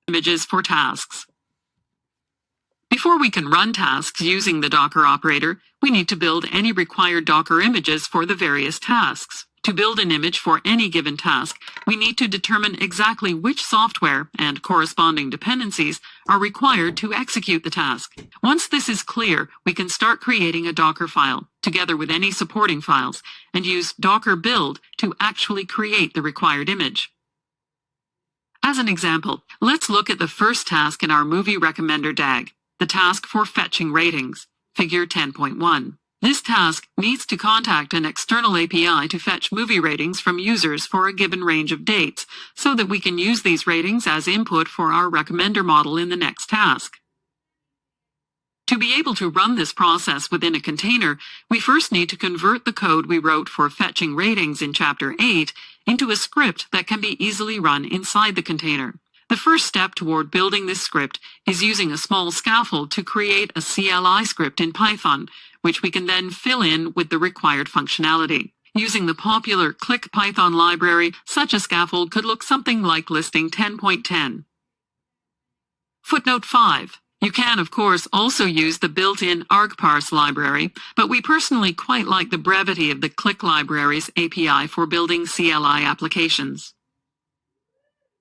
images for tasks. Before we can run tasks using the Docker operator, we need to build any required Docker images for the various tasks. To build an image for any given task, we need to determine exactly which software and corresponding dependencies are required to execute the task. Once this is clear, we can start creating a Docker file, together with any supporting files, and use docker build to actually create the required image. As an example, let's look at the first task in our movie recommender DAG, the task for fetching ratings, figure 10.1. This task needs to contact an external API to fetch movie ratings from users for a given range of dates, so that we can use these ratings as input for our recommender model in the next task. To be able to run this process within a container, we first need to convert the code we wrote for fetching ratings in Chapter 8 into a script that can be easily run inside the container. The first step toward building this script is using a small scaffold to create a CLI script in Python, which we can then fill in with the required functionality. Using the popular Click Python library, such a scaffold could look something like listing 10.10. Footnote 5. You can, of course, also use the built-in argparse library, but we personally quite like the brevity of the Click library's API for building CLI applications.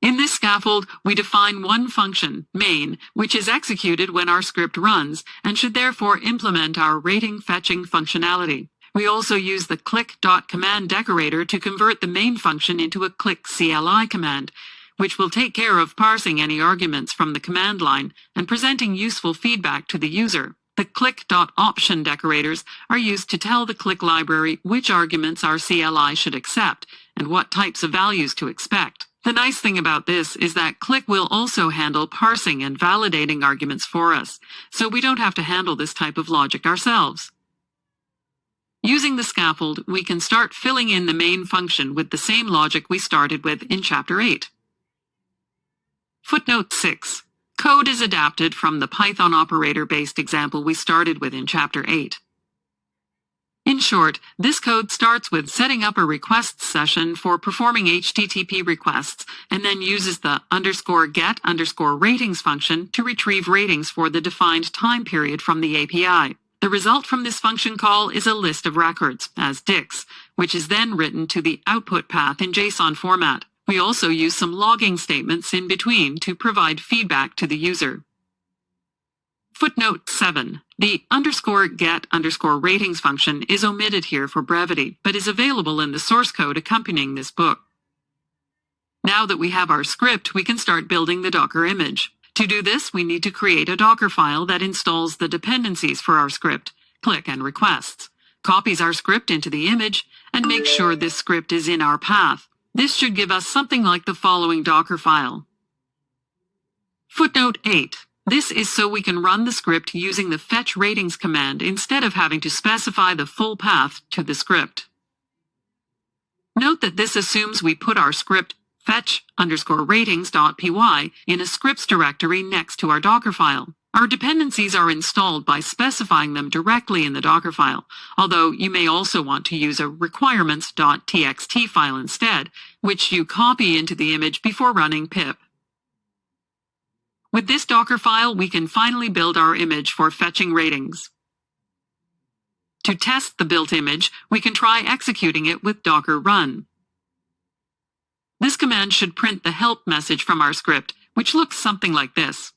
In this scaffold, we define one function, main, which is executed when our script runs and should therefore implement our rating fetching functionality. We also use the click.command decorator to convert the main function into a click CLI command, which will take care of parsing any arguments from the command line and presenting useful feedback to the user. The click.option decorators are used to tell the Click library which arguments our CLI should accept and what types of values to expect. The nice thing about this is that Click will also handle parsing and validating arguments for us, so we don't have to handle this type of logic ourselves. Using the scaffold, we can start filling in the main function with the same logic we started with in Chapter 8. Footnote 6. Code is adapted from the Python operator-based example we started with in Chapter 8. In short, this code starts with setting up a requests session for performing HTTP requests and then uses the _get_ratings function to retrieve ratings for the defined time period from the API. The result from this function call is a list of records, as dicts, which is then written to the output path in JSON format. We also use some logging statements in between to provide feedback to the user. Footnote 7. The _get_ratings function is omitted here for brevity, but is available in the source code accompanying this book. Now that we have our script, we can start building the Docker image. To do this, we need to create a Docker file that installs the dependencies for our script, click and requests, copies our script into the image, and makes sure this script is in our path. This should give us something like the following Docker file. Footnote 8. This is so we can run the script using the fetch ratings command instead of having to specify the full path to the script. Note that this assumes we put our script fetch_ratings.py in a scripts directory next to our Docker file. Our dependencies are installed by specifying them directly in the Docker file, although you may also want to use a requirements.txt file instead, which you copy into the image before running pip. With this Docker file, we can finally build our image for fetching ratings. To test the built image, we can try executing it with docker run. This command should print the help message from our script, which looks something like this.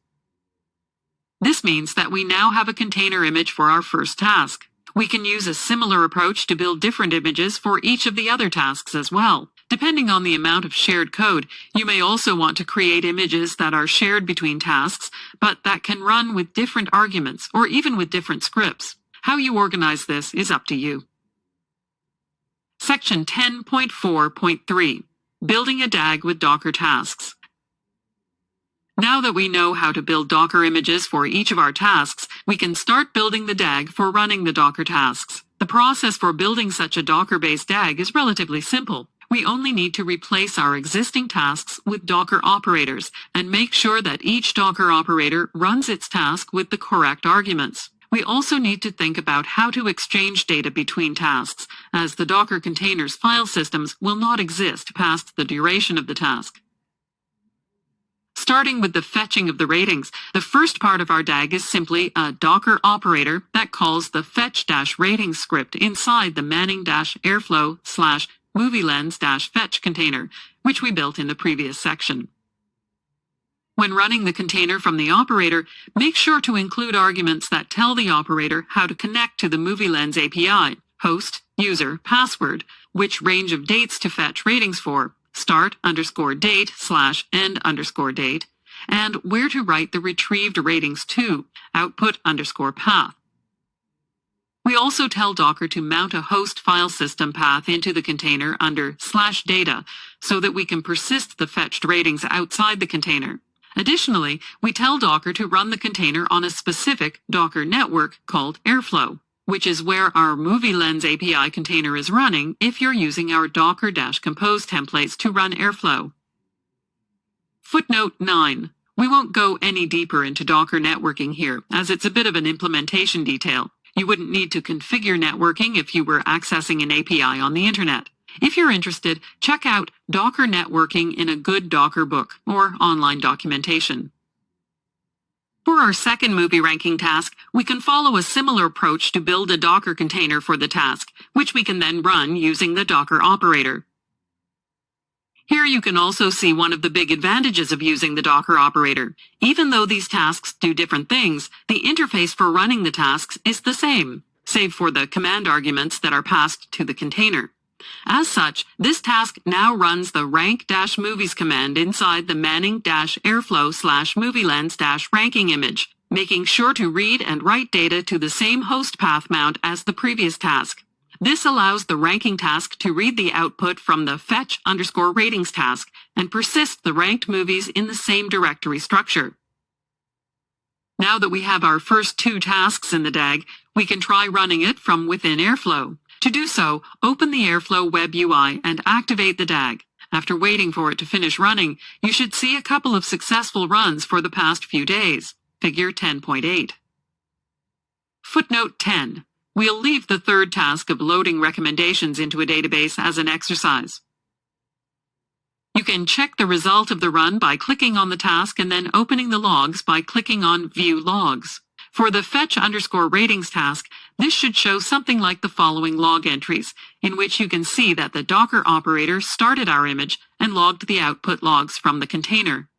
This means that we now have a container image for our first task. We can use a similar approach to build different images for each of the other tasks as well. Depending on the amount of shared code, you may also want to create images that are shared between tasks, but that can run with different arguments or even with different scripts. How you organize this is up to you. Section 10.4.3. Building a DAG with Docker tasks. Now that we know how to build Docker images for each of our tasks, we can start building the DAG for running the Docker tasks. The process for building such a Docker-based DAG is relatively simple. We only need to replace our existing tasks with Docker operators and make sure that each Docker operator runs its task with the correct arguments. We also need to think about how to exchange data between tasks, as the Docker container's file systems will not exist past the duration of the task. Starting with the fetching of the ratings, the first part of our DAG is simply a Docker operator that calls the fetch-ratings script inside the manning-airflow/movielens-fetch container, which we built in the previous section. When running the container from the operator, make sure to include arguments that tell the operator how to connect to the MovieLens API, host, user, password, which range of dates to fetch ratings for, start_date/end_date, and where to write the retrieved ratings to, output_path. We also tell Docker to mount a host file system path into the container under /data so that we can persist the fetched ratings outside the container. Additionally, we tell Docker to run the container on a specific Docker network called Airflow, which is where our MovieLens API container is running if you're using our docker-compose templates to run Airflow. Footnote 9. We won't go any deeper into Docker networking here, as it's a bit of an implementation detail. You wouldn't need to configure networking if you were accessing an API on the internet. If you're interested, check out Docker networking in a good Docker book or online documentation. For our second movie ranking task, we can follow a similar approach to build a Docker container for the task, which we can then run using the Docker operator. Here you can also see one of the big advantages of using the Docker operator. Even though these tasks do different things, the interface for running the tasks is the same, save for the command arguments that are passed to the container. As such, this task now runs the rank-movies command inside the manning-airflow/movielens-ranking image, making sure to read and write data to the same host path mount as the previous task. This allows the ranking task to read the output from the fetch_ratings task and persist the ranked movies in the same directory structure. Now that we have our first two tasks in the DAG, we can try running it from within Airflow. To do so, open the Airflow web UI and activate the DAG. After waiting for it to finish running, you should see a couple of successful runs for the past few days. Figure 10.8. Footnote 10. We'll leave the third task of loading recommendations into a database as an exercise. You can check the result of the run by clicking on the task and then opening the logs by clicking on View Logs. For the fetch_ratings task, this should show something like the following log entries, in which you can see that the Docker operator started our image and logged the output logs from the container.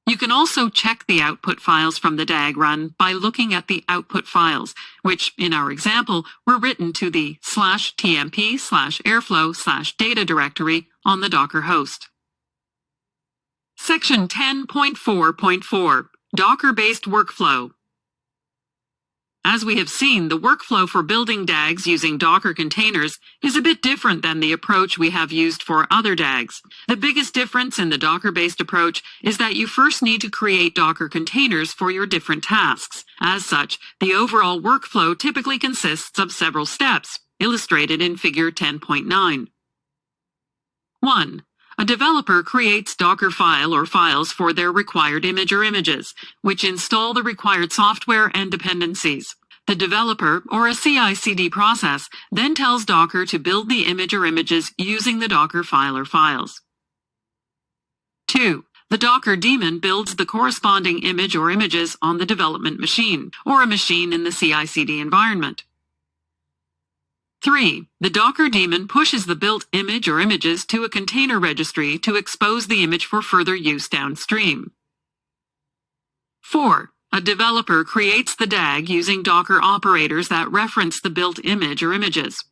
You can also check the output files from the DAG run by looking at the output files, which, in our example, were written to the /tmp/airflow/data directory on the Docker host. Section 10.4.4. Docker-based workflow. As we have seen, the workflow for building DAGs using Docker containers is a bit different than the approach we have used for other DAGs. The biggest difference in the Docker-based approach is that you first need to create Docker containers for your different tasks. As such, the overall workflow typically consists of several steps, illustrated in Figure 10.9. 1. A developer creates Docker file or files for their required image or images, which install the required software and dependencies. The developer, or a CI/CD process, then tells Docker to build the image or images using the Docker file or files. 2. The Docker daemon builds the corresponding image or images on the development machine, or a machine in the CI/CD environment. 3. The Docker daemon pushes the built image or images to a container registry to expose the image for further use downstream. 4. A developer creates the DAG using Docker operators that reference the built image or images.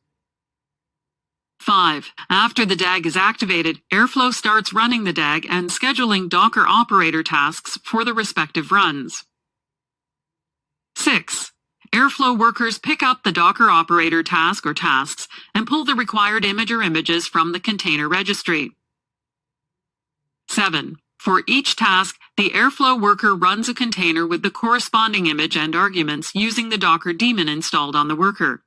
5. After the DAG is activated, Airflow starts running the DAG and scheduling Docker operator tasks for the respective runs. 6. Airflow workers pick up the Docker operator task or tasks and pull the required image or images from the container registry. 7. For each task, the Airflow worker runs a container with the corresponding image and arguments using the Docker daemon installed on the worker.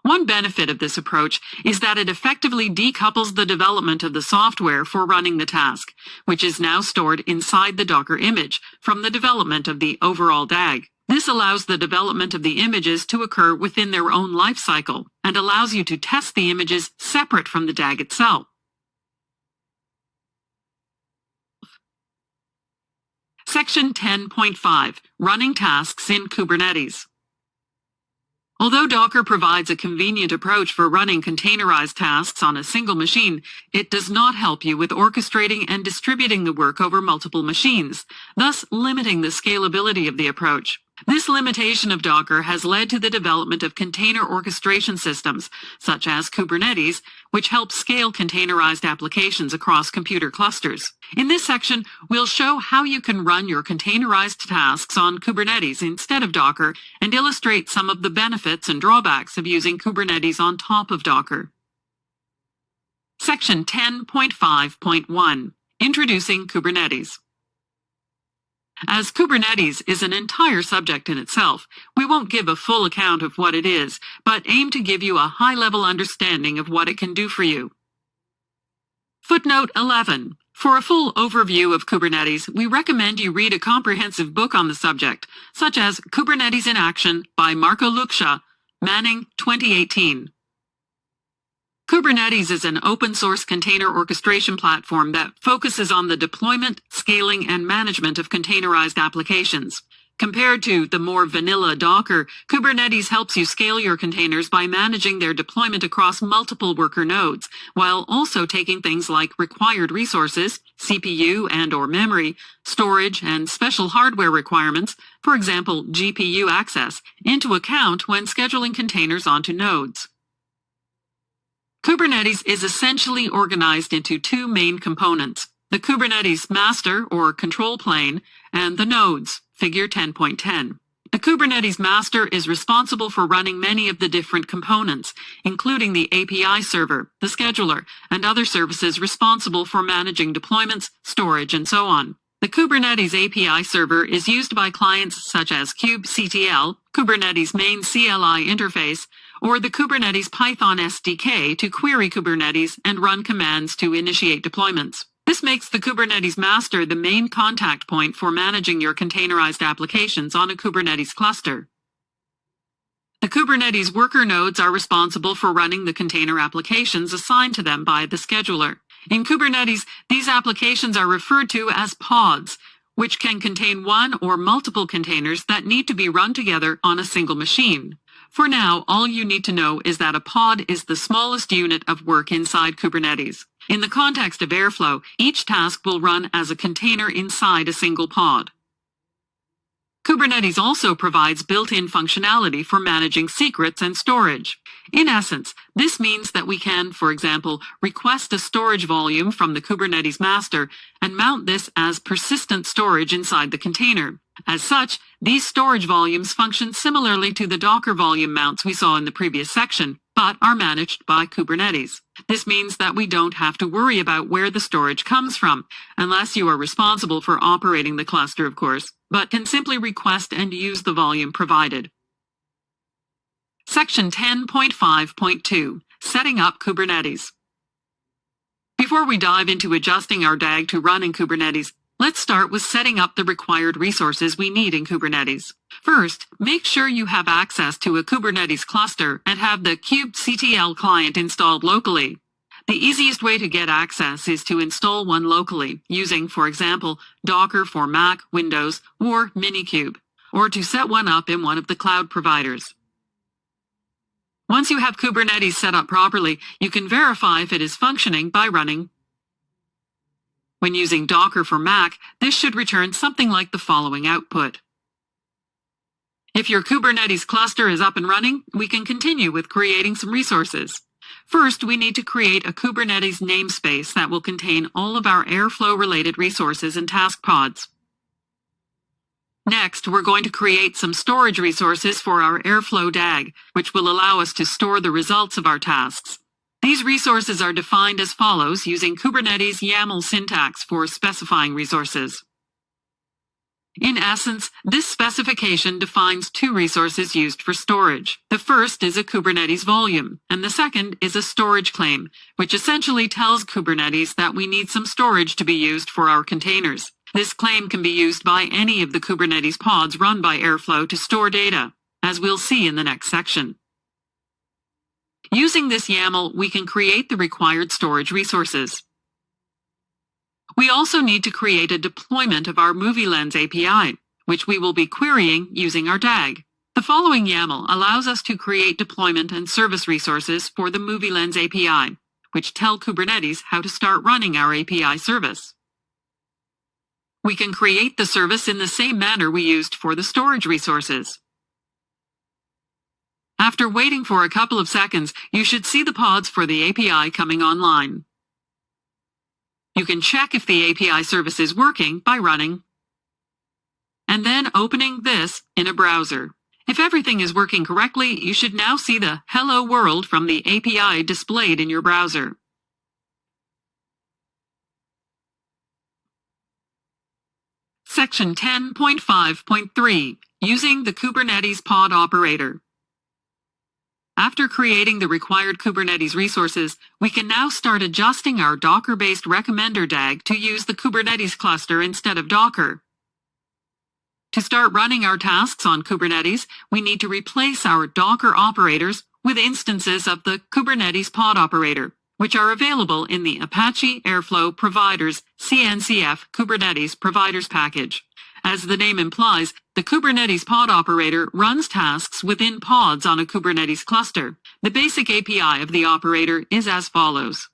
One benefit of this approach is that it effectively decouples the development of the software for running the task, which is now stored inside the Docker image, from the development of the overall DAG. This allows the development of the images to occur within their own life cycle and allows you to test the images separate from the DAG itself. Section 10.5, Running Tasks in Kubernetes. Although Docker provides a convenient approach for running containerized tasks on a single machine, it does not help you with orchestrating and distributing the work over multiple machines, thus limiting the scalability of the approach. This limitation of Docker has led to the development of container orchestration systems, such as Kubernetes, which help scale containerized applications across computer clusters. In this section, we'll show how you can run your containerized tasks on Kubernetes instead of Docker and illustrate some of the benefits and drawbacks of using Kubernetes on top of Docker. Section 10.5.1, Introducing Kubernetes. As Kubernetes is an entire subject in itself, we won't give a full account of what it is, but aim to give you a high-level understanding of what it can do for you. Footnote 11. For a full overview of Kubernetes, we recommend you read a comprehensive book on the subject, such as Kubernetes in Action by Marco Luksha, Manning, 2018. Kubernetes is an open-source container orchestration platform that focuses on the deployment, scaling, and management of containerized applications. Compared to the more vanilla Docker, Kubernetes helps you scale your containers by managing their deployment across multiple worker nodes, while also taking things like required resources, CPU and/or memory, storage, and special hardware requirements, for example, GPU access, into account when scheduling containers onto nodes. Kubernetes is essentially organized into two main components, the Kubernetes master or control plane and the nodes, figure 10.10. The Kubernetes master is responsible for running many of the different components, including the API server, the scheduler, and other services responsible for managing deployments, storage, and so on. The Kubernetes API server is used by clients such as kubectl, Kubernetes main CLI interface, or the Kubernetes Python SDK to query Kubernetes and run commands to initiate deployments. This makes the Kubernetes master the main contact point for managing your containerized applications on a Kubernetes cluster. The Kubernetes worker nodes are responsible for running the container applications assigned to them by the scheduler. In Kubernetes, these applications are referred to as pods, which can contain one or multiple containers that need to be run together on a single machine. For now, all you need to know is that a pod is the smallest unit of work inside Kubernetes. In the context of Airflow, each task will run as a container inside a single pod. Kubernetes also provides built-in functionality for managing secrets and storage. In essence, this means that we can, for example, request a storage volume from the Kubernetes master and mount this as persistent storage inside the container. As such, these storage volumes function similarly to the Docker volume mounts we saw in the previous section, but are managed by Kubernetes. This means that we don't have to worry about where the storage comes from, unless you are responsible for operating the cluster, of course, but can simply request and use the volume provided. Section 10.5.2, Setting up Kubernetes. Before we dive into adjusting our DAG to run in Kubernetes, let's start with setting up the required resources we need in Kubernetes. First, make sure you have access to a Kubernetes cluster and have the kubectl client installed locally. The easiest way to get access is to install one locally, using, for example, Docker for Mac, Windows, or Minikube, or to set one up in one of the cloud providers. Once you have Kubernetes set up properly, you can verify if it is functioning by running. When using Docker for Mac, this should return something like the following output. If your Kubernetes cluster is up and running, we can continue with creating some resources. First, we need to create a Kubernetes namespace that will contain all of our Airflow-related resources and task pods. Next, we're going to create some storage resources for our Airflow DAG, which will allow us to store the results of our tasks. These resources are defined as follows using Kubernetes YAML syntax for specifying resources. In essence, this specification defines two resources used for storage. The first is a Kubernetes volume, and the second is a storage claim, which essentially tells Kubernetes that we need some storage to be used for our containers. This claim can be used by any of the Kubernetes pods run by Airflow to store data, as we'll see in the next section. Using this YAML, we can create the required storage resources. We also need to create a deployment of our MovieLens API, which we will be querying using our DAG. The following YAML allows us to create deployment and service resources for the MovieLens API, which tell Kubernetes how to start running our API service. We can create the service in the same manner we used for the storage resources. After waiting for a couple of seconds, you should see the pods for the API coming online. You can check if the API service is working by running and then opening this in a browser. If everything is working correctly, you should now see the Hello World from the API displayed in your browser. Section 10.5.3, Using the Kubernetes Pod Operator. After creating the required Kubernetes resources, we can now start adjusting our Docker-based recommender DAG to use the Kubernetes cluster instead of Docker. To start running our tasks on Kubernetes, we need to replace our Docker operators with instances of the Kubernetes Pod Operator, which are available in the Apache Airflow Providers CNCF Kubernetes Providers package. As the name implies, the Kubernetes Pod Operator runs tasks within pods on a Kubernetes cluster. The basic API of the operator is as follows.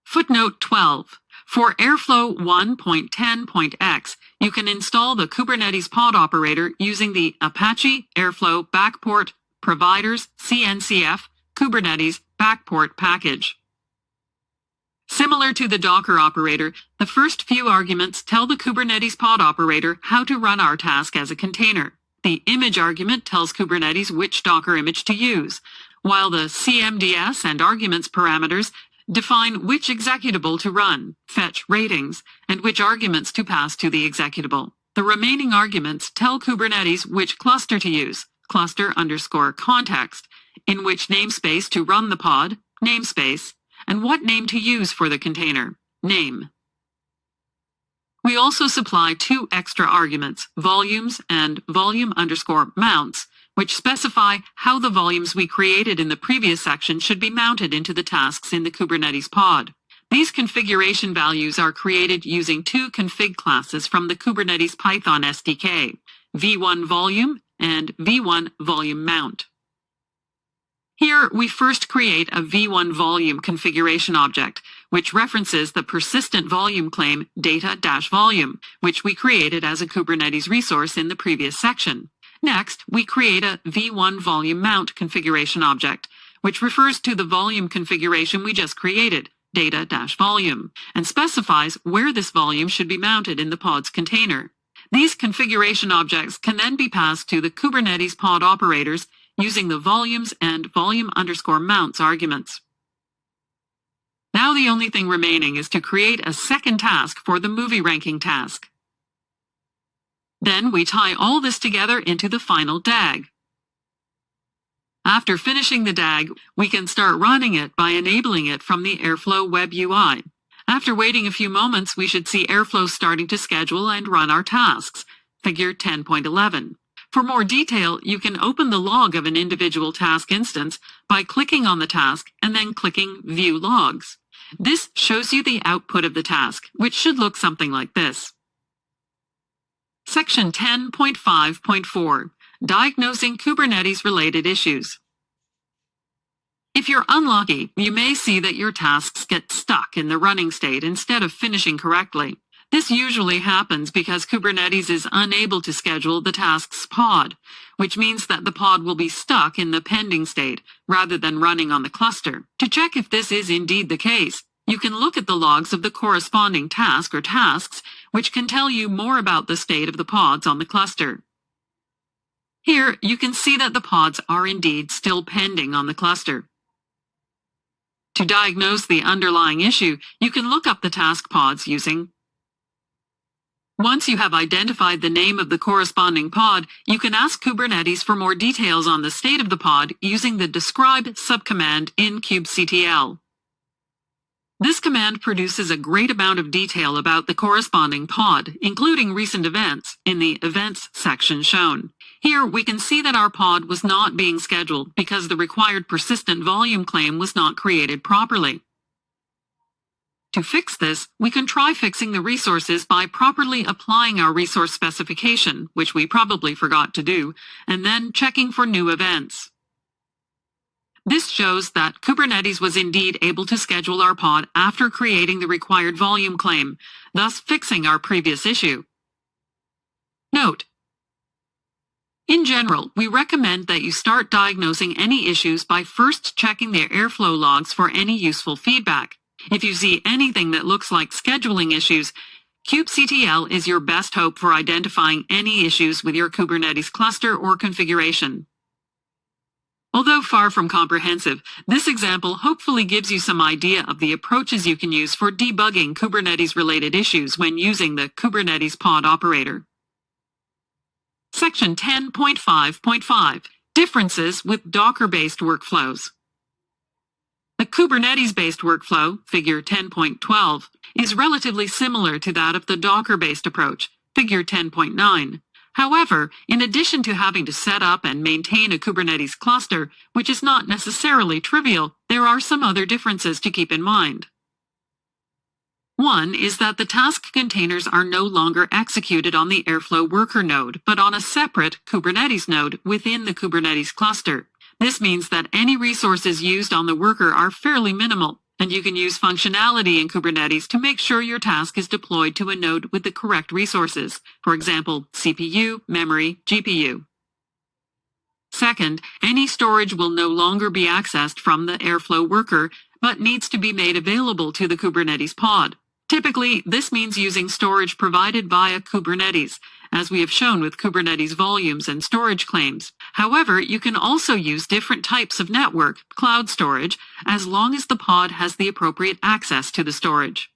Footnote 12. For Airflow 1.10.x, you can install the Kubernetes Pod Operator using the Apache Airflow Backport Providers CNCF Kubernetes Backport package. Similar to the Docker operator, the first few arguments tell the Kubernetes Pod Operator how to run our task as a container. The image argument tells Kubernetes which Docker image to use, while the CMDS and arguments parameters define which executable to run, fetch ratings, and which arguments to pass to the executable. The remaining arguments tell Kubernetes which cluster to use, cluster_context, in which namespace to run the pod, namespace, and what name to use for the container, name. We also supply two extra arguments, volumes and volume_mounts, which specify how the volumes we created in the previous section should be mounted into the tasks in the Kubernetes pod. These configuration values are created using two config classes from the Kubernetes Python SDK, v1 volume and v1 volume mount. Here, we first create a v1 volume configuration object, which references the persistent volume claim data-volume, which we created as a Kubernetes resource in the previous section. Next, we create a v1 volume mount configuration object, which refers to the volume configuration we just created, data-volume, and specifies where this volume should be mounted in the pod's container. These configuration objects can then be passed to the Kubernetes pod operators using the volumes and volume_mounts arguments. Now the only thing remaining is to create a second task for the movie ranking task. Then we tie all this together into the final DAG. After finishing the DAG, we can start running it by enabling it from the Airflow web UI. After waiting a few moments, we should see Airflow starting to schedule and run our tasks, figure 10.11. For more detail, you can open the log of an individual task instance by clicking on the task and then clicking View Logs. This shows you the output of the task, which should look something like this. Section 10.5.4, Diagnosing Kubernetes-related issues. If you're unlucky, you may see that your tasks get stuck in the running state instead of finishing correctly. This usually happens because Kubernetes is unable to schedule the task's pod, which means that the pod will be stuck in the pending state rather than running on the cluster. To check if this is indeed the case, you can look at the logs of the corresponding task or tasks, which can tell you more about the state of the pods on the cluster. Here, you can see that the pods are indeed still pending on the cluster. To diagnose the underlying issue, you can look up the task pods using. Once you have identified the name of the corresponding pod, you can ask Kubernetes for more details on the state of the pod using the describe subcommand in kubectl. This command produces a great amount of detail about the corresponding pod, including recent events, in the Events section shown. Here, we can see that our pod was not being scheduled because the required persistent volume claim was not created properly. To fix this, we can try fixing the resources by properly applying our resource specification, which we probably forgot to do, and then checking for new events. This shows that Kubernetes was indeed able to schedule our pod after creating the required volume claim, thus fixing our previous issue. Note: in general, we recommend that you start diagnosing any issues by first checking the Airflow logs for any useful feedback. If you see anything that looks like scheduling issues, kubectl is your best hope for identifying any issues with your Kubernetes cluster or configuration. Although far from comprehensive, this example hopefully gives you some idea of the approaches you can use for debugging Kubernetes-related issues when using the Kubernetes pod operator. Section 10.5.5 Differences with Docker-based workflows. The Kubernetes-based workflow, figure 10.12, is relatively similar to that of the Docker-based approach, figure 10.9. However, in addition to having to set up and maintain a Kubernetes cluster, which is not necessarily trivial, there are some other differences to keep in mind. One is that the task containers are no longer executed on the Airflow worker node, but on a separate Kubernetes node within the Kubernetes cluster. This means that any resources used on the worker are fairly minimal, and you can use functionality in Kubernetes to make sure your task is deployed to a node with the correct resources, for example, CPU, memory, GPU. Second, any storage will no longer be accessed from the Airflow worker, but needs to be made available to the Kubernetes pod. Typically, this means using storage provided via Kubernetes, as we have shown with Kubernetes volumes and storage claims. However, you can also use different types of network, cloud storage, as long as the pod has the appropriate access to the storage.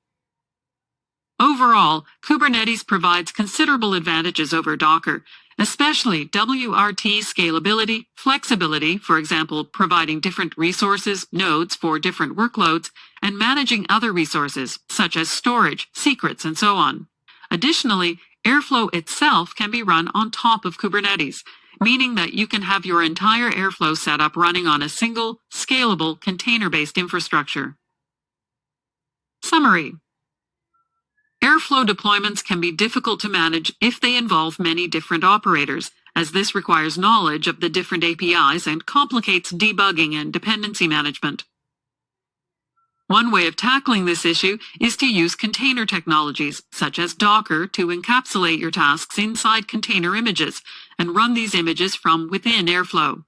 Overall, Kubernetes provides considerable advantages over Docker, especially WRT scalability, flexibility, for example, providing different resources, nodes for different workloads, and managing other resources, such as storage, secrets, and so on. Additionally, Airflow itself can be run on top of Kubernetes, meaning that you can have your entire Airflow setup running on a single, scalable, container-based infrastructure. Summary: Airflow deployments can be difficult to manage if they involve many different operators, as this requires knowledge of the different APIs and complicates debugging and dependency management. One way of tackling this issue is to use container technologies, such as Docker, to encapsulate your tasks inside container images and run these images from within Airflow.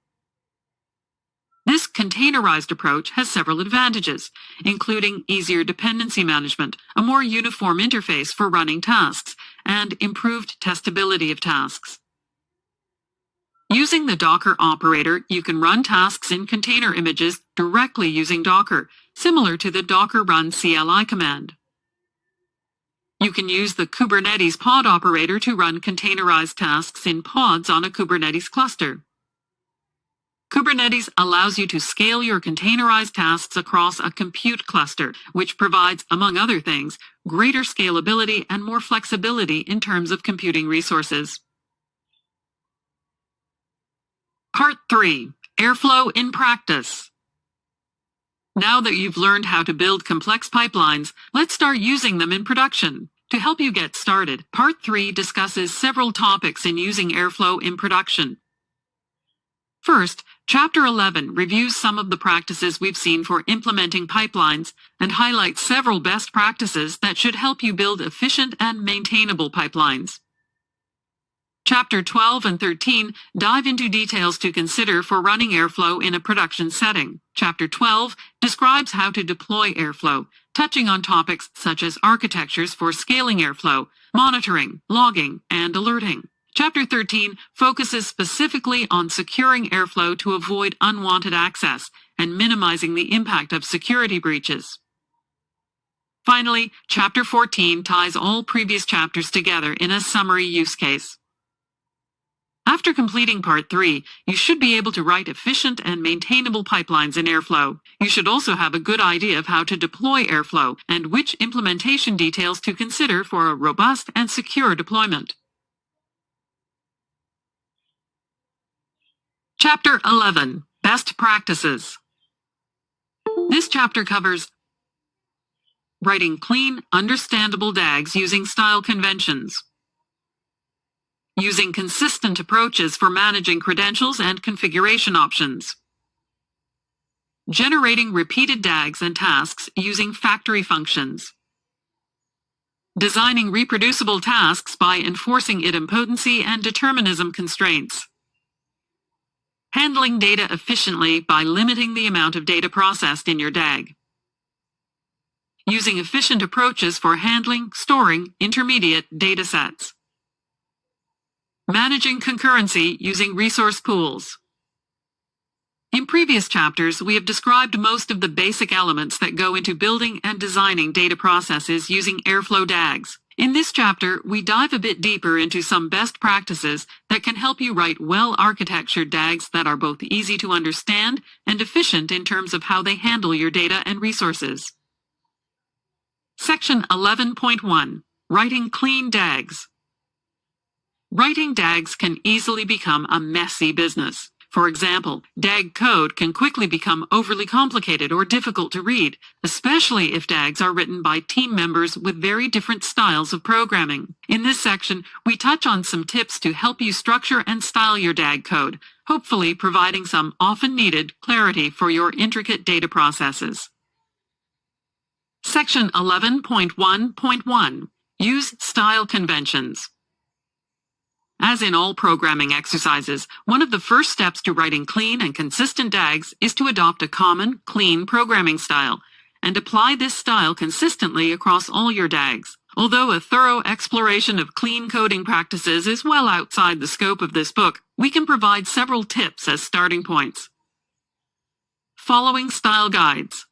This containerized approach has several advantages, including easier dependency management, a more uniform interface for running tasks, and improved testability of tasks. Using the Docker operator, you can run tasks in container images directly using Docker, similar to the Docker run CLI command. You can use the Kubernetes pod operator to run containerized tasks in pods on a Kubernetes cluster. Kubernetes allows you to scale your containerized tasks across a compute cluster, which provides, among other things, greater scalability and more flexibility in terms of computing resources. Part 3. Airflow in practice. Now that you've learned how to build complex pipelines, let's start using them in production. To help you get started, Part 3 discusses several topics in using Airflow in production. First, Chapter 11 reviews some of the practices we've seen for implementing pipelines and highlights several best practices that should help you build efficient and maintainable pipelines. Chapter 12 and 13 dive into details to consider for running Airflow in a production setting. Chapter 12 describes how to deploy Airflow, touching on topics such as architectures for scaling Airflow, monitoring, logging, and alerting. Chapter 13 focuses specifically on securing Airflow to avoid unwanted access and minimizing the impact of security breaches. Finally, Chapter 14 ties all previous chapters together in a summary use case. After completing Part 3, you should be able to write efficient and maintainable pipelines in Airflow. You should also have a good idea of how to deploy Airflow and which implementation details to consider for a robust and secure deployment. Chapter 11. Best Practices. This chapter covers Writing clean, understandable DAGs using style conventions. Using consistent approaches for managing credentials and configuration options. Generating repeated DAGs and tasks using factory functions. Designing reproducible tasks by enforcing idempotency and determinism constraints. Handling data efficiently by limiting the amount of data processed in your DAG. Using efficient approaches for handling, storing intermediate data sets. Managing concurrency using resource pools. In previous chapters, we have described most of the basic elements that go into building and designing data processes using Airflow DAGs. In this chapter, we dive a bit deeper into some best practices that can help you write well-architectured DAGs that are both easy to understand and efficient in terms of how they handle your data and resources. Section 11.1. Writing clean DAGs. Writing DAGs can easily become a messy business. For example, DAG code can quickly become overly complicated or difficult to read, especially if DAGs are written by team members with very different styles of programming. In this section, we touch on some tips to help you structure and style your DAG code, hopefully providing some often needed clarity for your intricate data processes. Section 11.1.1. Use style conventions. As in all programming exercises, one of the first steps to writing clean and consistent DAGs is to adopt a common, clean programming style, and apply this style consistently across all your DAGs. Although a thorough exploration of clean coding practices is well outside the scope of this book, we can provide several tips as starting points. Following style guides.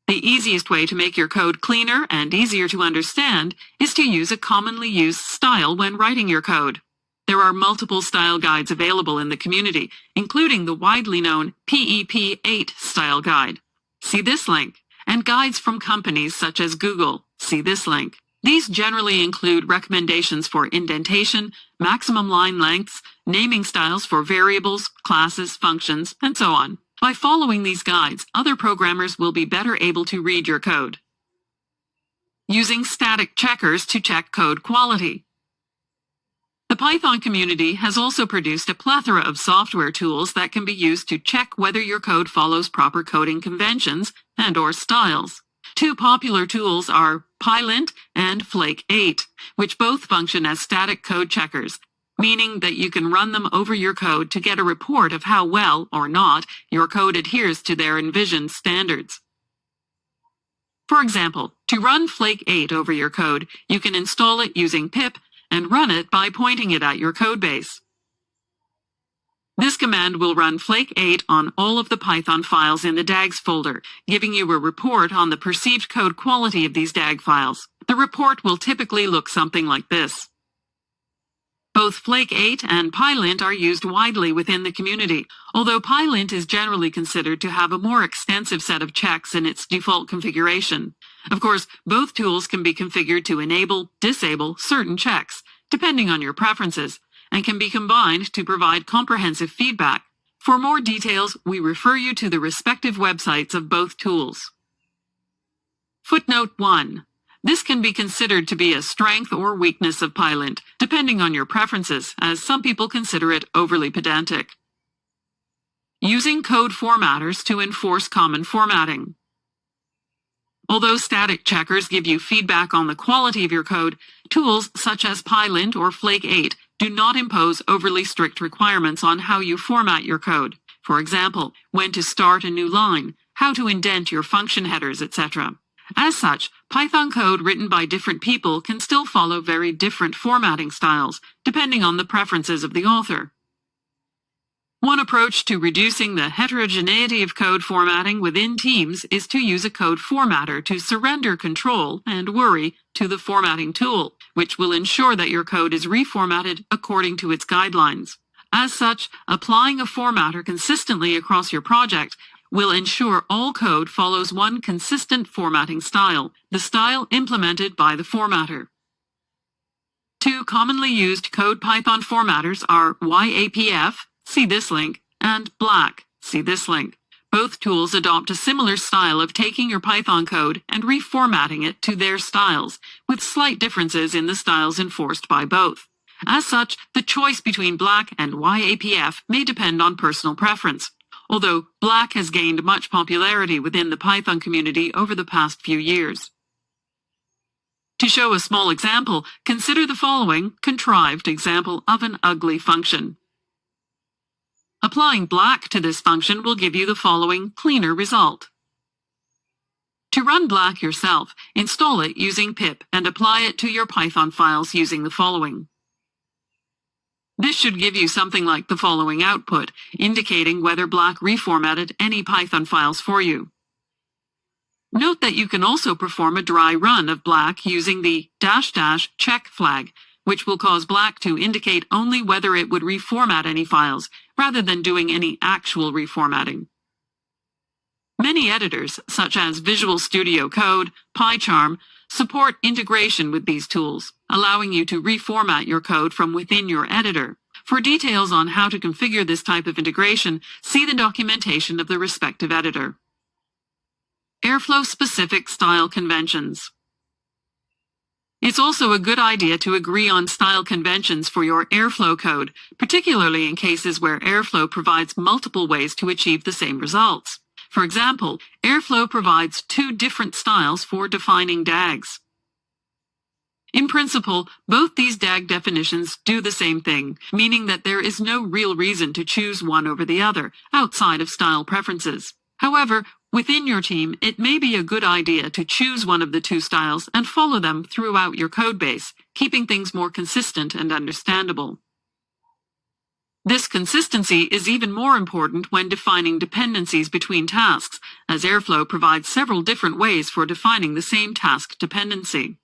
The easiest way to make your code cleaner and easier to understand is to use a commonly used style when writing your code. There are multiple style guides available in the community, including the widely known PEP8 style guide. See this link. And guides from companies such as Google. See this link. These generally include recommendations for indentation, maximum line lengths, naming styles for variables, classes, functions, and so on. By following these guides, other programmers will be better able to read your code. Using static checkers to check code quality. The Python community has also produced a plethora of software tools that can be used to check whether your code follows proper coding conventions and/or styles. Two popular tools are Pylint and Flake8, which both function as static code checkers, meaning that you can run them over your code to get a report of how well, or not, your code adheres to their envisioned standards. For example, to run Flake8 over your code, you can install it using pip and run it by pointing it at your codebase. This command will run Flake8 on all of the Python files in the DAGs folder, giving you a report on the perceived code quality of these DAG files. The report will typically look something like this. Both Flake8 and Pylint are used widely within the community, although Pylint is generally considered to have a more extensive set of checks in its default configuration. Of course, both tools can be configured to enable, disable certain checks, depending on your preferences, and can be combined to provide comprehensive feedback. For more details, we refer you to the respective websites of both tools. Footnote 1. This can be considered to be a strength or weakness of Pylint, depending on your preferences, as some people consider it overly pedantic. Using code formatters to enforce common formatting. Although static checkers give you feedback on the quality of your code, tools such as Pylint or Flake8 do not impose overly strict requirements on how you format your code. For example, when to start a new line, how to indent your function headers, etc. As such, Python code written by different people can still follow very different formatting styles, depending on the preferences of the author. One approach to reducing the heterogeneity of code formatting within teams is to use a code formatter to surrender control and worry to the formatting tool, which will ensure that your code is reformatted according to its guidelines. As such, applying a formatter consistently across your project will ensure all code follows one consistent formatting style, the style implemented by the formatter. Two commonly used code Python formatters are YAPF, see this link, and black, see this link. Both tools adopt a similar style of taking your Python code and reformatting it to their styles, with slight differences in the styles enforced by both. As such, the choice between Black and YAPF may depend on personal preference, although Black has gained much popularity within the Python community over the past few years. To show a small example, consider the following contrived example of an ugly function. Applying Black to this function will give you the following cleaner result. To run Black yourself, install it using pip and apply it to your Python files using the following. This should give you something like the following output, indicating whether Black reformatted any Python files for you. Note that you can also perform a dry run of Black using the -- check flag, which will cause Black to indicate only whether it would reformat any files, rather than doing any actual reformatting. Many editors, such as Visual Studio Code, PyCharm, support integration with these tools, allowing you to reformat your code from within your editor. For details on how to configure this type of integration, see the documentation of the respective editor. Airflow-specific style conventions. It's also a good idea to agree on style conventions for your Airflow code, particularly in cases where Airflow provides multiple ways to achieve the same results. For example, Airflow provides 2 different styles for defining DAGs. In principle, both these DAG definitions do the same thing, meaning that there is no real reason to choose one over the other, outside of style preferences. However, within your team, it may be a good idea to choose one of the 2 styles and follow them throughout your codebase, keeping things more consistent and understandable. This consistency is even more important when defining dependencies between tasks, as Airflow provides several different ways for defining the same task dependency.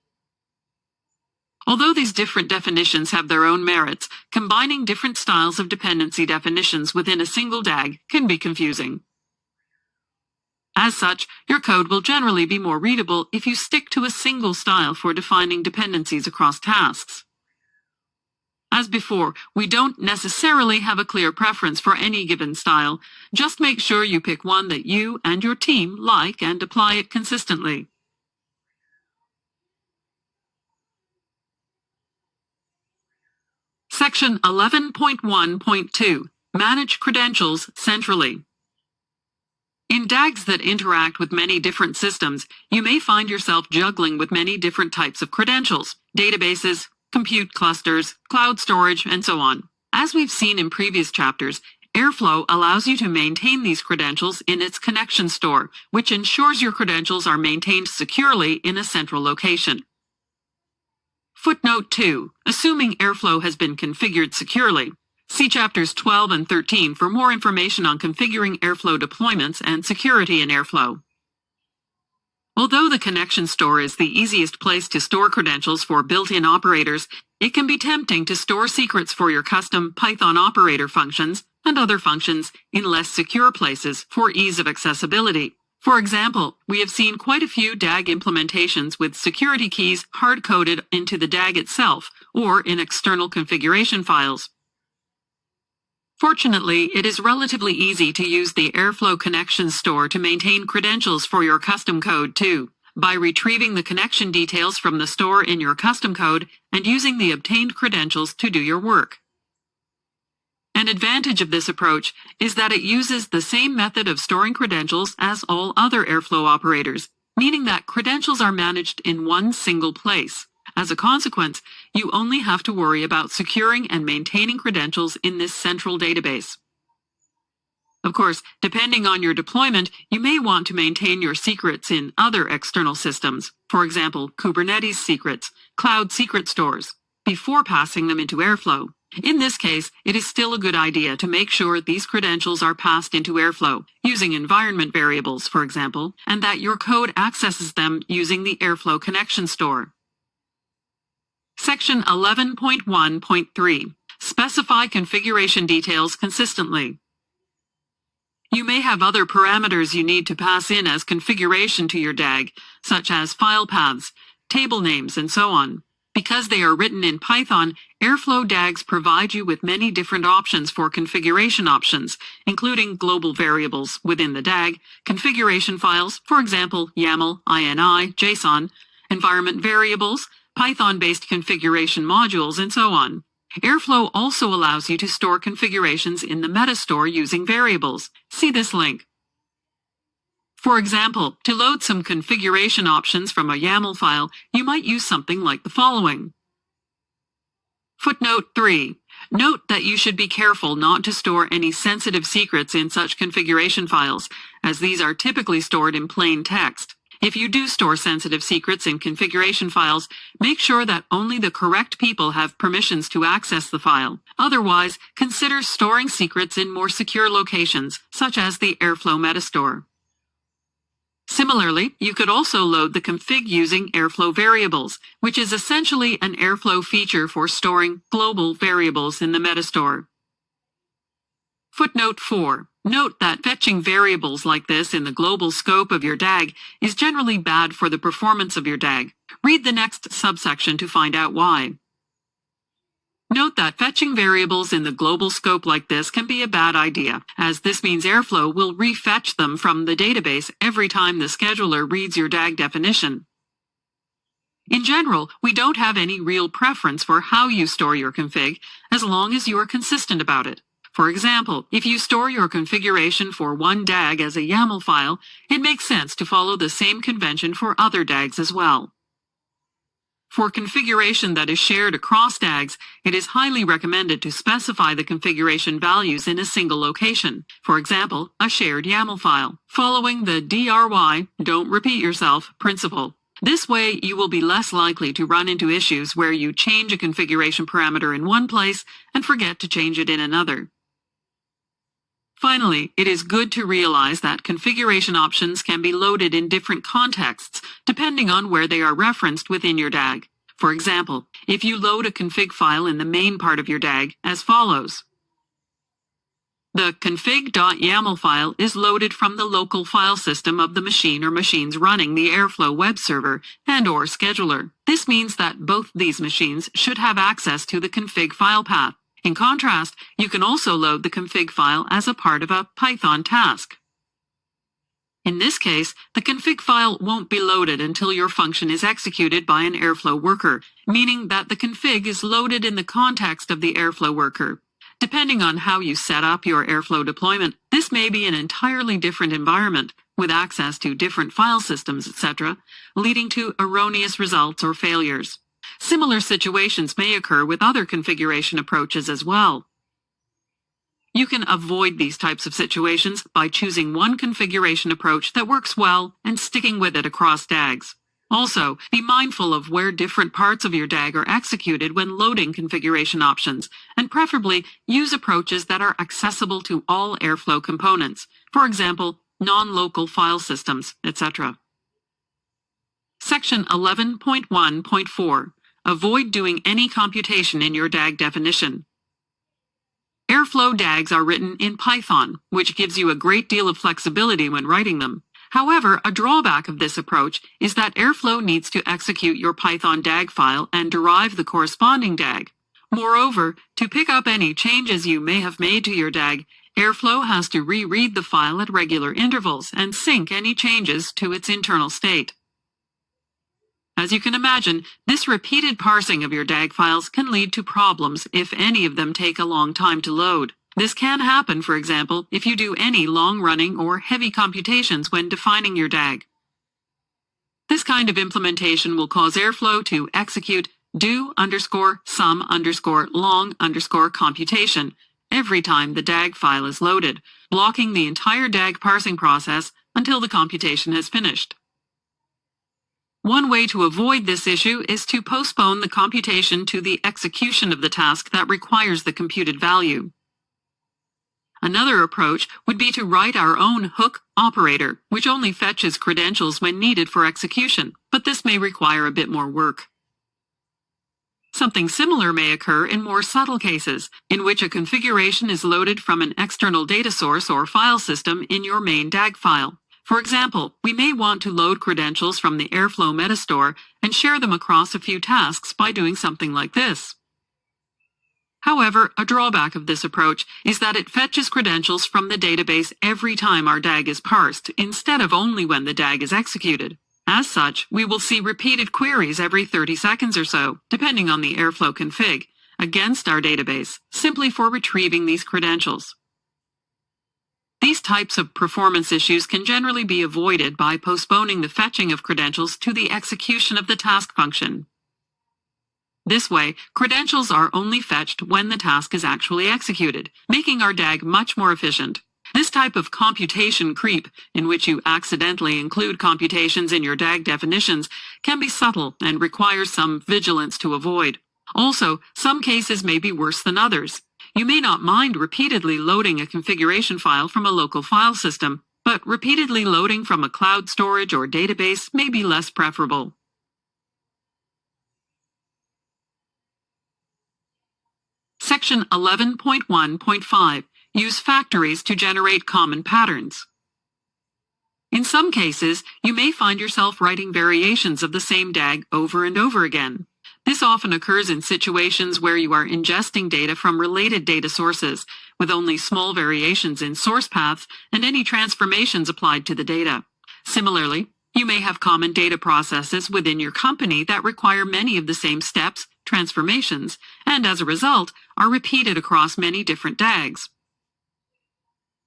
Although these different definitions have their own merits, combining different styles of dependency definitions within a single DAG can be confusing. As such, your code will generally be more readable if you stick to a single style for defining dependencies across tasks. As before, we don't necessarily have a clear preference for any given style. Just make sure you pick one that you and your team like and apply it consistently. Section 11.1.2. Manage credentials centrally. In DAGs that interact with many different systems, you may find yourself juggling with many different types of credentials, databases, compute clusters, cloud storage, and so on. As we've seen in previous chapters, Airflow allows you to maintain these credentials in its connection store, which ensures your credentials are maintained securely in a central location. Footnote 2. Assuming Airflow has been configured securely. See chapters 12 and 13 for more information on configuring Airflow deployments and security in Airflow. Although the connection store is the easiest place to store credentials for built-in operators, it can be tempting to store secrets for your custom Python operator functions and other functions in less secure places for ease of accessibility. For example, we have seen quite a few DAG implementations with security keys hard-coded into the DAG itself or in external configuration files. Fortunately, it is relatively easy to use the Airflow Connections Store to maintain credentials for your custom code too, by retrieving the connection details from the store in your custom code and using the obtained credentials to do your work. An advantage of this approach is that it uses the same method of storing credentials as all other Airflow operators, meaning that credentials are managed in one single place. As a consequence, you only have to worry about securing and maintaining credentials in this central database. Of course, depending on your deployment, you may want to maintain your secrets in other external systems, for example, Kubernetes secrets, cloud secret stores, before passing them into Airflow. In this case, it is still a good idea to make sure these credentials are passed into Airflow, using environment variables, for example, and that your code accesses them using the Airflow Connection Store. Section 11.1.3. Specify configuration details consistently. You may have other parameters you need to pass in as configuration to your DAG, such as file paths, table names, and so on. Because they are written in Python, Airflow DAGs provide you with many different options for configuration options, including global variables within the DAG, configuration files, for example, YAML, INI, JSON, environment variables, Python-based configuration modules, and so on. Airflow also allows you to store configurations in the metastore using variables. See this link. For example, to load some configuration options from a YAML file, you might use something like the following. Footnote 3. Note that you should be careful not to store any sensitive secrets in such configuration files, as these are typically stored in plain text. If you do store sensitive secrets in configuration files, make sure that only the correct people have permissions to access the file. Otherwise, consider storing secrets in more secure locations, such as the Airflow metastore. Similarly, you could also load the config using Airflow variables, which is essentially an Airflow feature for storing global variables in the metastore. Footnote 4. Note that fetching variables like this in the global scope of your DAG is generally bad for the performance of your DAG. Read the next subsection to find out why. Note that fetching variables in the global scope like this can be a bad idea, as this means Airflow will refetch them from the database every time the scheduler reads your DAG definition. In general, we don't have any real preference for how you store your config, as long as you are consistent about it. For example, if you store your configuration for one DAG as a YAML file, it makes sense to follow the same convention for other DAGs as well. For configuration that is shared across DAGs, it is highly recommended to specify the configuration values in a single location, for example, a shared YAML file, following the DRY, don't repeat yourself, principle. This way, you will be less likely to run into issues where you change a configuration parameter in one place and forget to change it in another. Finally, it is good to realize that configuration options can be loaded in different contexts, depending on where they are referenced within your DAG. For example, if you load a config file in the main part of your DAG, as follows. The config.yaml file is loaded from the local file system of the machine or machines running the Airflow web server and/or scheduler. This means that both these machines should have access to the config file path. In contrast, you can also load the config file as a part of a Python task. In this case, the config file won't be loaded until your function is executed by an Airflow worker, meaning that the config is loaded in the context of the Airflow worker. Depending on how you set up your Airflow deployment, this may be an entirely different environment, with access to different file systems, etc., leading to erroneous results or failures. Similar situations may occur with other configuration approaches as well. You can avoid these types of situations by choosing one configuration approach that works well and sticking with it across DAGs. Also, be mindful of where different parts of your DAG are executed when loading configuration options, and preferably use approaches that are accessible to all Airflow components, for example, non-local file systems, etc. Section 11.1.4. Avoid doing any computation in your DAG definition. Airflow DAGs are written in Python, which gives you a great deal of flexibility when writing them. However, a drawback of this approach is that Airflow needs to execute your Python DAG file and derive the corresponding DAG. Moreover, to pick up any changes you may have made to your DAG, Airflow has to reread the file at regular intervals and sync any changes to its internal state. As you can imagine, this repeated parsing of your DAG files can lead to problems if any of them take a long time to load. This can happen, for example, if you do any long-running or heavy computations when defining your DAG. This kind of implementation will cause Airflow to execute do_some_long_computation every time the DAG file is loaded, blocking the entire DAG parsing process until the computation has finished. One way to avoid this issue is to postpone the computation to the execution of the task that requires the computed value. Another approach would be to write our own hook operator, which only fetches credentials when needed for execution, but this may require a bit more work. Something similar may occur in more subtle cases, in which a configuration is loaded from an external data source or file system in your main DAG file. For example, we may want to load credentials from the Airflow metastore and share them across a few tasks by doing something like this. However, a drawback of this approach is that it fetches credentials from the database every time our DAG is parsed, instead of only when the DAG is executed. As such, we will see repeated queries every 30 seconds or so, depending on the Airflow config, against our database, simply for retrieving these credentials. These types of performance issues can generally be avoided by postponing the fetching of credentials to the execution of the task function. This way, credentials are only fetched when the task is actually executed, making our DAG much more efficient. This type of computation creep, in which you accidentally include computations in your DAG definitions, can be subtle and requires some vigilance to avoid. Also, some cases may be worse than others. You may not mind repeatedly loading a configuration file from a local file system, but repeatedly loading from a cloud storage or database may be less preferable. Section 11.1.5. Use factories to generate common patterns. In some cases, you may find yourself writing variations of the same DAG over and over again. This often occurs in situations where you are ingesting data from related data sources, with only small variations in source paths and any transformations applied to the data. Similarly, you may have common data processes within your company that require many of the same steps, transformations, and as a result, are repeated across many different DAGs.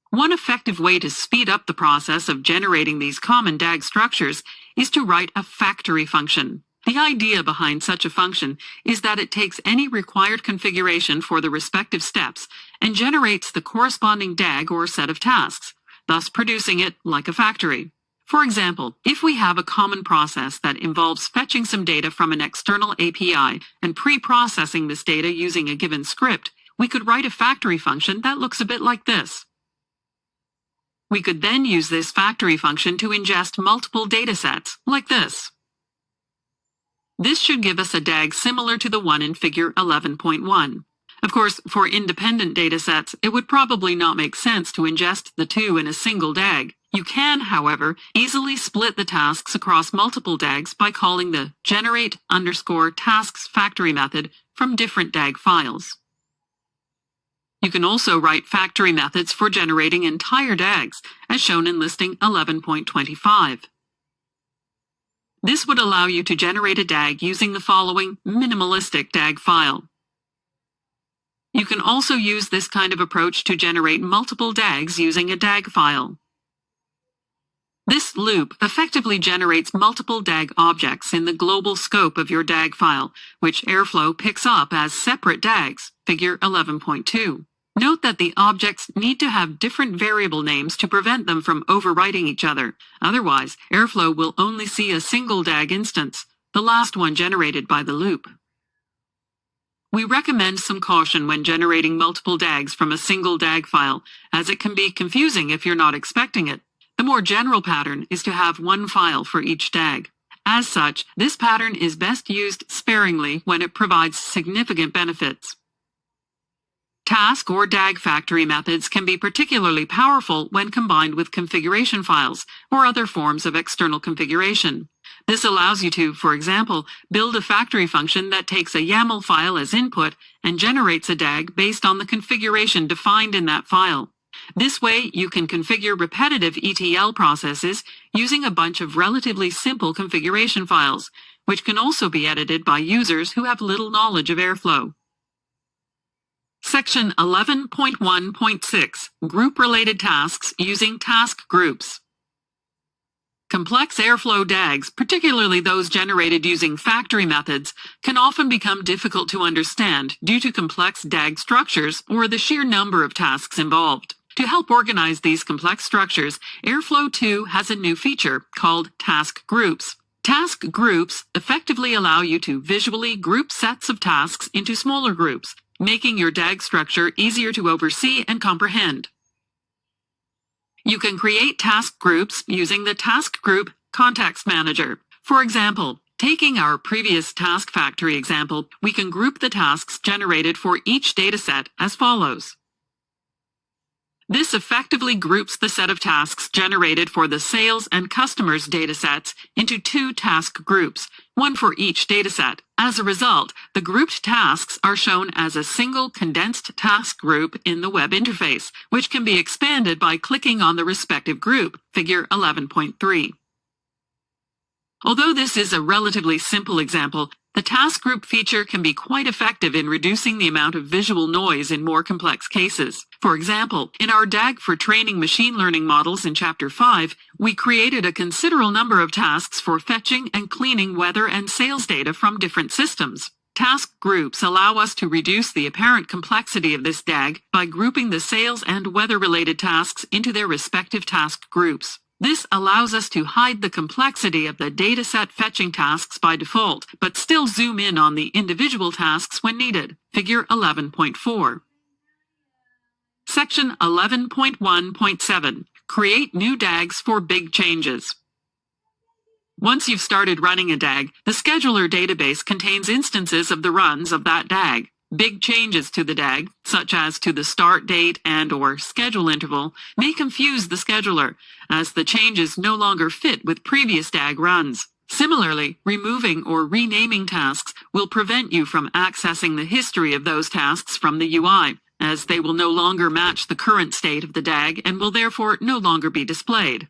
One effective way to speed up the process of generating these common DAG structures is to write a factory function. The idea behind such a function is that it takes any required configuration for the respective steps and generates the corresponding DAG or set of tasks, thus producing it like a factory. For example, if we have a common process that involves fetching some data from an external API and pre-processing this data using a given script, we could write a factory function that looks a bit like this. We could then use this factory function to ingest multiple data sets, like this. This should give us a DAG similar to the one in Figure 11.1. Of course, for independent datasets, it would probably not make sense to ingest the two in a single DAG. You can, however, easily split the tasks across multiple DAGs by calling the generate_tasks factory method from different DAG files. You can also write factory methods for generating entire DAGs, as shown in listing 11.25. This would allow you to generate a DAG using the following minimalistic DAG file. You can also use this kind of approach to generate multiple DAGs using a DAG file. This loop effectively generates multiple DAG objects in the global scope of your DAG file, which Airflow picks up as separate DAGs, Figure 11.2. Note that the objects need to have different variable names to prevent them from overwriting each other. Otherwise, Airflow will only see a single DAG instance, the last one generated by the loop. We recommend some caution when generating multiple DAGs from a single DAG file, as it can be confusing if you're not expecting it. The more general pattern is to have one file for each DAG. As such, this pattern is best used sparingly when it provides significant benefits. Task or DAG factory methods can be particularly powerful when combined with configuration files or other forms of external configuration. This allows you to, for example, build a factory function that takes a YAML file as input and generates a DAG based on the configuration defined in that file. This way, you can configure repetitive ETL processes using a bunch of relatively simple configuration files, which can also be edited by users who have little knowledge of Airflow. Section 11.1.6. Group-related tasks using task groups. Complex Airflow DAGs, particularly those generated using factory methods, can often become difficult to understand due to complex DAG structures or the sheer number of tasks involved. To help organize these complex structures, Airflow 2 has a new feature called task groups. Task groups effectively allow you to visually group sets of tasks into smaller groups, making your DAG structure easier to oversee and comprehend. You can create task groups using the Task Group Context Manager. For example, taking our previous task factory example, we can group the tasks generated for each dataset as follows. This effectively groups the set of tasks generated for the sales and customers datasets into two task groups, one for each dataset. As a result, the grouped tasks are shown as a single condensed task group in the web interface, which can be expanded by clicking on the respective group, figure 11.3. Although this is a relatively simple example, the task group feature can be quite effective in reducing the amount of visual noise in more complex cases. For example, in our DAG for training machine learning models in Chapter 5, we created a considerable number of tasks for fetching and cleaning weather and sales data from different systems. Task groups allow us to reduce the apparent complexity of this DAG by grouping the sales and weather-related tasks into their respective task groups. This allows us to hide the complexity of the dataset fetching tasks by default, but still zoom in on the individual tasks when needed. Figure 11.4. Section 11.1.7. Create new DAGs for big changes. Once you've started running a DAG, the scheduler database contains instances of the runs of that DAG. Big changes to the DAG, such as to the start date and/or schedule interval, may confuse the scheduler, as the changes no longer fit with previous DAG runs. Similarly, removing or renaming tasks will prevent you from accessing the history of those tasks from the UI, as they will no longer match the current state of the DAG and will therefore no longer be displayed.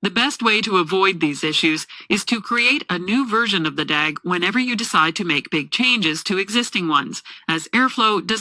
The best way to avoid these issues is to create a new version of the DAG whenever you decide to make big changes to existing ones, as Airflow does